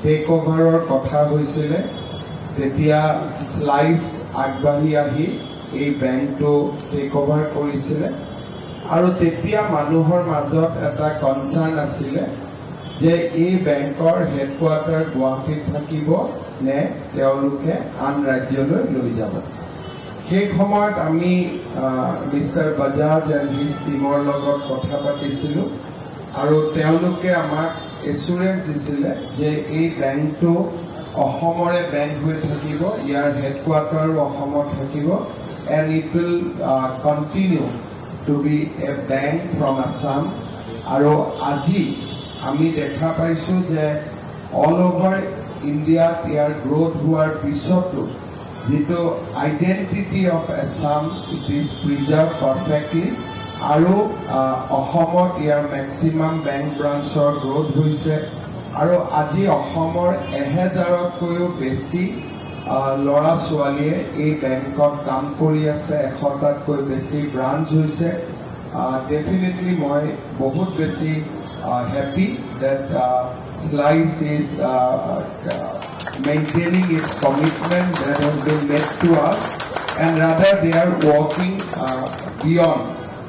Tech অভাৰৰ কথা হৈছিলে তেতিয়া স্লাইস আগবাঢ়ি আহি এই বেংকটো টেক অভাৰ কৰিছিলে আৰু তেতিয়া মানুহৰ মাজত এটা কনচাৰ্ন আছিলে যে এই বেংকৰ হেডকোৱাৰ্টাৰ গুৱাহাটীত থাকিব নে তেওঁলোকে আন ৰাজ্যলৈ লৈ যাব সেই সময়ত আমি মিষ্টাৰ বাজাজ এণ্ড হিজ টিমৰ লগত কথা পাতিছিলোঁ আৰু তেওঁলোকে আমাক এছুৰেঞ্চ দিছিলে যে এই বেংকটো অসমৰে বেংক হৈ থাকিব ইয়াৰ হেডকোৱাৰ্টাৰো অসমত থাকিব and it will continue to be a bank from Assam আৰু আজি আমি দেখা পাইছোঁ যে অল অভাৰ ইণ্ডিয়াত ইয়াৰ গ্ৰোথ হোৱাৰ পিছতো যিটো identity of Assam it is preserve perfectly আৰু অসমত ইয়াৰ মেক্সিমাম বেংক ব্ৰাঞ্চৰ গ্ৰোথ হৈছে আৰু আজি অসমৰ 1000তকৈও বেছি ল'ৰা ছোৱালীয়ে এই বেংকত কাম কৰি আছে 100টাতকৈ বেছি ব্ৰাঞ্চ হৈছে ডেফিনেটলি মই বহুত বেছি happy that Slice is maintaining its commitment that has been made to us and rather they are working beyond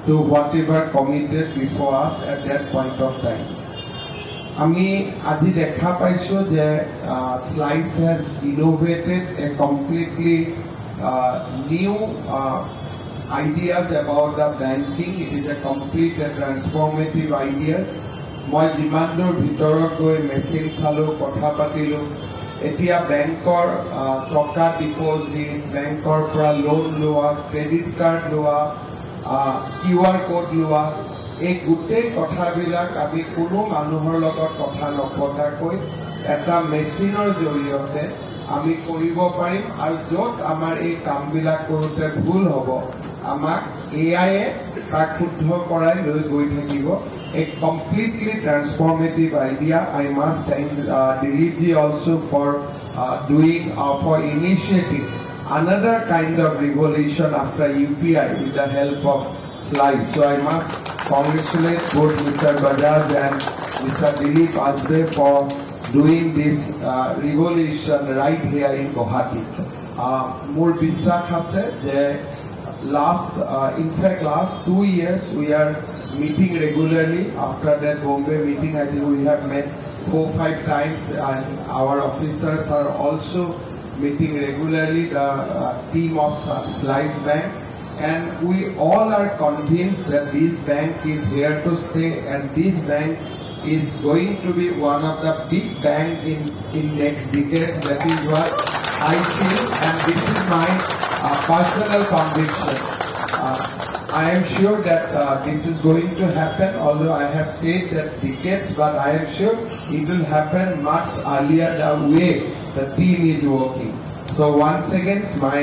to whatever committed before us at that point of time. আমি আজি দেখা পাইছোঁ যে Slice has innovated a completely new ideas about the banking. It is a complete and transformative ideas. মই যিমান দূৰ ভিতৰত গৈ মেচিন চালোঁ কথা পাতিলোঁ এতিয়া বেংকৰ টকা ডিপজিট বেংকৰ পৰা লোন লোৱা ক্ৰেডিট কাৰ্ড লোৱা QR কোড লোৱা এই গোটেই কথাবিলাক আমি কোনো মানুহৰ লগত কথা নপতাকৈ এটা মেচিনৰ জৰিয়তে আমি কৰিব পাৰিম আৰু য'ত আমাৰ এই কামবিলাক কৰোঁতে ভুল হ'ব আমাক এআইয়ে তাক শুদ্ধ কৰাই লৈ গৈ থাকিব a completely transformative idea. I must thank Dilip ji also for for initiating another kind of revolution after UPI with the help of Slice. So I must congratulate both Mr. Bajaj and Mr. Dilip Asbe for doing this revolution right here in Guwahati. More বিশ্বাস আছে যে in fact last 2 years we are meeting regularly. After that Bombay meeting, I think we have met 4-5 times and our officers are also meeting regularly, the team of Slice Bank, and we all are convinced that this bank is here to stay and this bank is going to be one of the big banks in next decade. That is what I feel and this is my personal conviction. I am sure that this is going to happen, although I have said that decades, but I am sure it will happen much earlier the way the team is working. So once again, my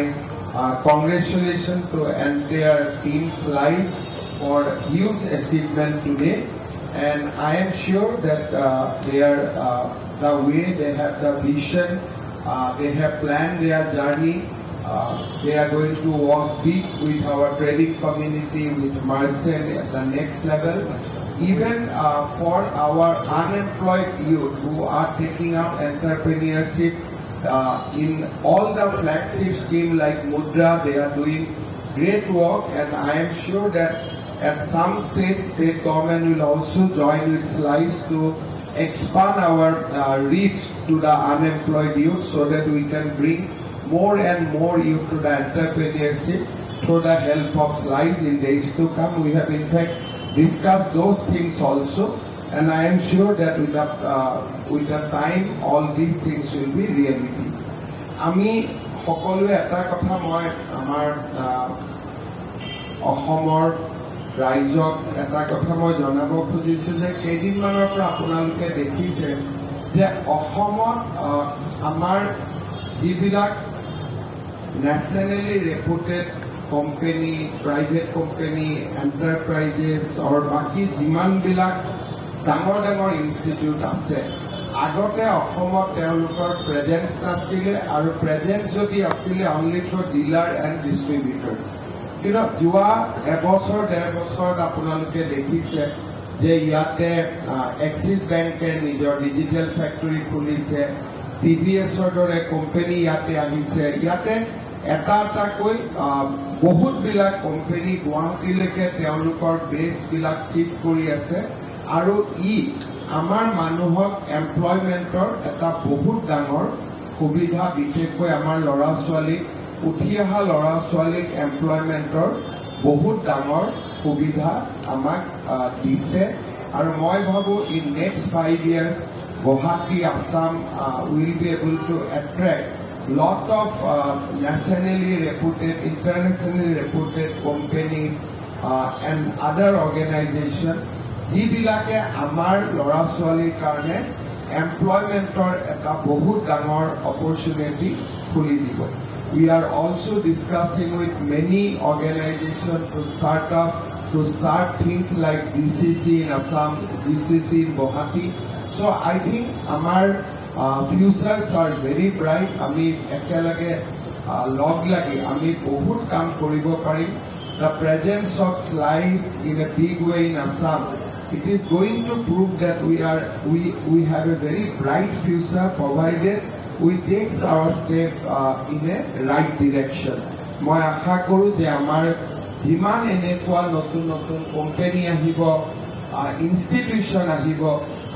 congratulations to entire team Slice for huge achievement today. And I am sure that they are the way they have the vision, they have planned their journey. They are going to work big with our trading community, with merchant at the next level. Even for our unemployed youth who are taking up entrepreneurship in all the flagship scheme like Mudra, they are doing great work and I am sure that at some state government will also join with Slice to expand our reach to the unemployed youth so that we can bring more and more youth to the entrepreneurship through the help of Slice in days to come. We have in fact discussed those things also and I am sure that with the time all these things will be reality. আমি সকলোৱে এটা কথা মই আমাৰ অসমৰ ৰাইজক এটা কথা মই জনাব খুজিছোঁ যে কেইদিনমানৰ পৰা আপোনালোকে দেখিছে যে অসমত আমাৰ যিবিলাক nationally reputed company, private company, enterprises or বাকি যিমানবিলাক ডাঙৰ ইনষ্টিটিউট আছে আগতে অসমত তেওঁলোকৰ প্ৰেজেন্স নাছিলে আৰু প্ৰেজেন্স যদি আছিলে only for dealer and distributors কিন্তু যোৱা এবছৰ 1.5 বছৰত আপোনালোকে দেখিছে যে ইয়াতে এক্সিছ বেংকে নিজৰ ডিজিটেল ফেক্টৰী খুলিছে, টিভিএছৰ দৰে কোম্পানী ইয়াতে আহিছে। ইয়াতে এটা এটাকৈ বহুতবিলাক কোম্পানী গুৱাহাটীলৈকে তেওঁলোকৰ বেছবিলাক শ্বিফ্ট কৰি আছে আৰু ই আমাৰ মানুহক এমপ্লয়মেণ্টৰ এটা বহুত ডাঙৰ সুবিধা, বিশেষকৈ আমাৰ ল'ৰা ছোৱালীক, উঠি অহা ল'ৰা ছোৱালীক এমপ্লয়মেণ্টৰ বহুত ডাঙৰ সুবিধা আমাক দিছে। আৰু মই ভাবোঁ in next 5 years Guwahati, Assam will be able to attract lot of nationally reputed, internationally reputed companies and other organizations যিবিলাকে আমাৰ ল'ৰা ছোৱালীৰ কাৰণে এমপ্লয়মেণ্টৰ এটা বহুত ডাঙৰ অপৰচুনিটি খুলি দিব। We are also discussing with many organizations to start things like GCC in Assam, GCC in Guwahati. So I think our futures are very bright. আমি একেলগে লগ লাগি আমি বহুত কাম কৰিব পাৰিম। The presence of SLICE in a big way in Assam, it is going to prove that we have a very bright future provided we take our step in a right direction. মই আশা কৰোঁ যে আমাৰ যিমান এনেকুৱা নতুন নতুন company আহিব, institution আহিব,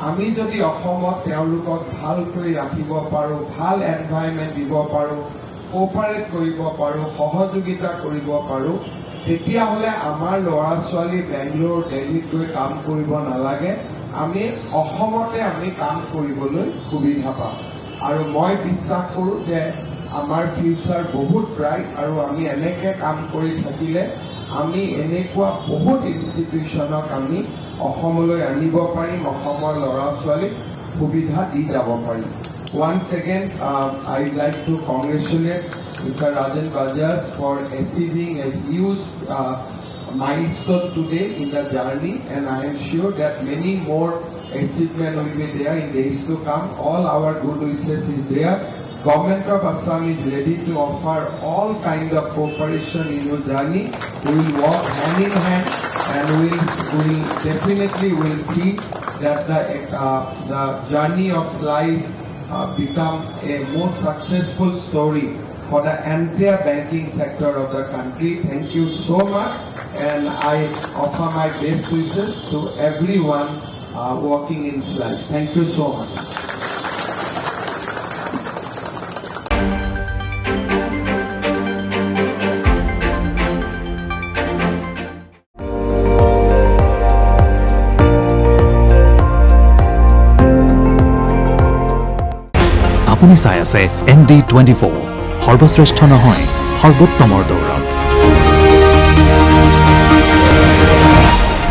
আমি যদি অসমত তেওঁলোকক ভালকৈ ৰাখিব পাৰোঁ, ভাল এনভাইৰনমেণ্ট দিব পাৰোঁ, কোঅপাৰেট কৰিব পাৰোঁ, সহযোগিতা কৰিব পাৰোঁ, তেতিয়াহ'লে আমাৰ ল'ৰা ছোৱালী বেংগলোৰ, দিল্লীত গৈ কাম কৰিব নালাগে, আমি অসমতে আমি কাম কৰিবলৈ সুবিধা পাম। আৰু মই বিশ্বাস কৰোঁ যে আমাৰ ফিউচাৰ বহুত ব্ৰাইট আৰু আমি এনেকৈ কাম কৰি থাকিলে আমি এনেকুৱা বহুত ইনষ্টিটিউশ্যনক আমি অসমলৈ আনিব পাৰিম, অসমৰ ল'ৰা ছোৱালীক সুবিধা দি যাব পাৰিম। Once again, I'd like to congratulate Mr. Rajan Bajaj for achieving a huge milestone today in the journey, and I am sure that many more achievement will be there in days to come. All our good wishes is there. Government of Assam is ready to offer all kind of cooperation in your journey. We will work hand in hand, and we will definitely will see that the journey of SLICE become a more successful story for the entire banking sector of the country. Thank you so much, and I offer my best wishes to everyone working in SLICE. Thank you so much. আপুনি চাই আছে ND24, সৰ্বশ্ৰেষ্ঠ নহয় সৰ্বোত্তমৰ দৌৰত।